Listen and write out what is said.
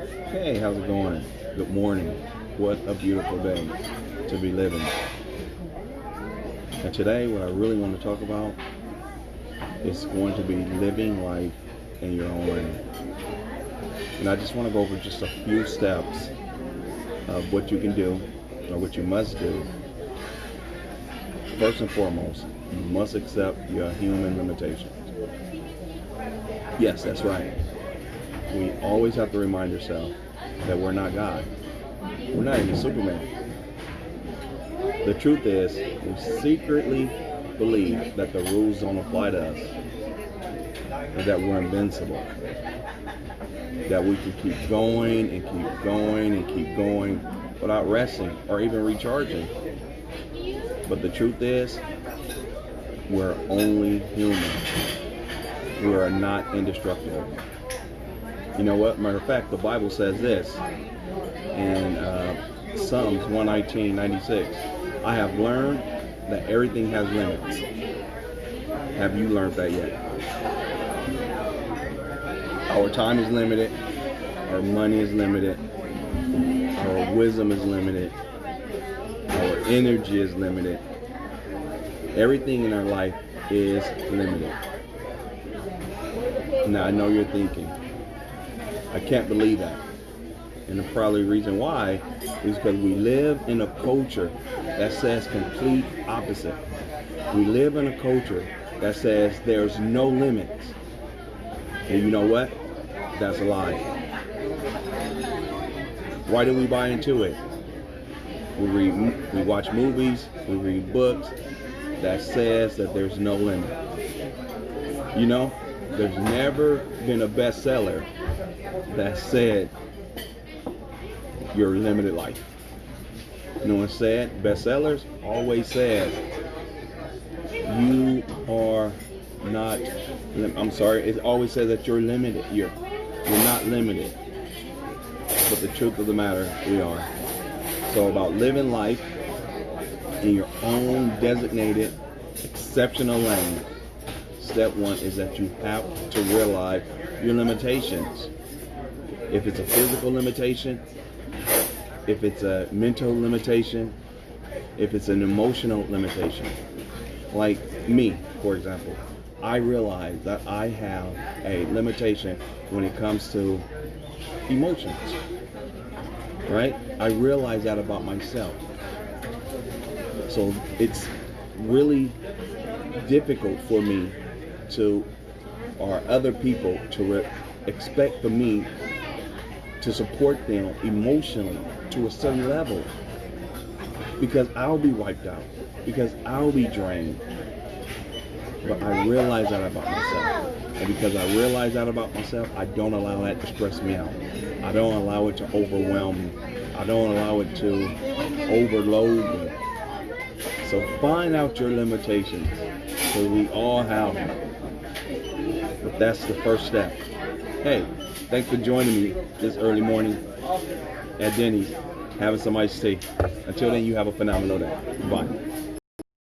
Hey, how's it going? Good morning. What a beautiful day to be living. And today, what I really want to talk about is going to be living life in your own way. And I just want to go over just a few steps of what you can do or what you must do. First and foremost, you must accept your human limitations. Yes, that's right. We always have to remind ourselves that we're not God. We're not even Superman. The truth is, we secretly believe that the rules don't apply to us, and that we're invincible, that we can keep going and keep going and keep going without resting or even recharging. But the truth is, we're only human. We are not indestructible. You know what? Matter of fact, the Bible says this in Psalms 119:96. I have learned that everything has limits. Have you learned that yet? Our time is limited. Our money is limited. Our wisdom is limited. Our energy is limited. Everything in our life is limited. Now, I know you're thinking, I can't believe that. And the probably reason why is because we live in a culture that says complete opposite. We live in a culture that says there's no limits. And you know what? That's a lie. Why do we buy into it? We watch movies, we read books that says that there's no limit. You know, there's never been a bestseller that said your limited life. You know what it said? Bestsellers always says you are not. I'm sorry. It always says that you're limited. You're not limited. But the truth of the matter, we are. So about living life in your own designated, exceptional lane. Step one is that you have to realize your limitations. If it's a physical limitation, if it's a mental limitation, if it's an emotional limitation. Like me, for example, I realize that I have a limitation when it comes to emotions. Right? I realize that about myself. So it's really difficult for me to, or other people to expect for me to support them emotionally to a certain level, because I'll be wiped out, because I'll be drained. But I realize that about myself, and because I realize that about myself, I don't allow that to stress me out. I don't allow it to overwhelm me. I don't allow it to overload me. So find out your limitations, because we all have them. But that's the first step. Hey, thanks for joining me this early morning at Denny's, having some iced tea. Until then, you have a phenomenal day. Bye.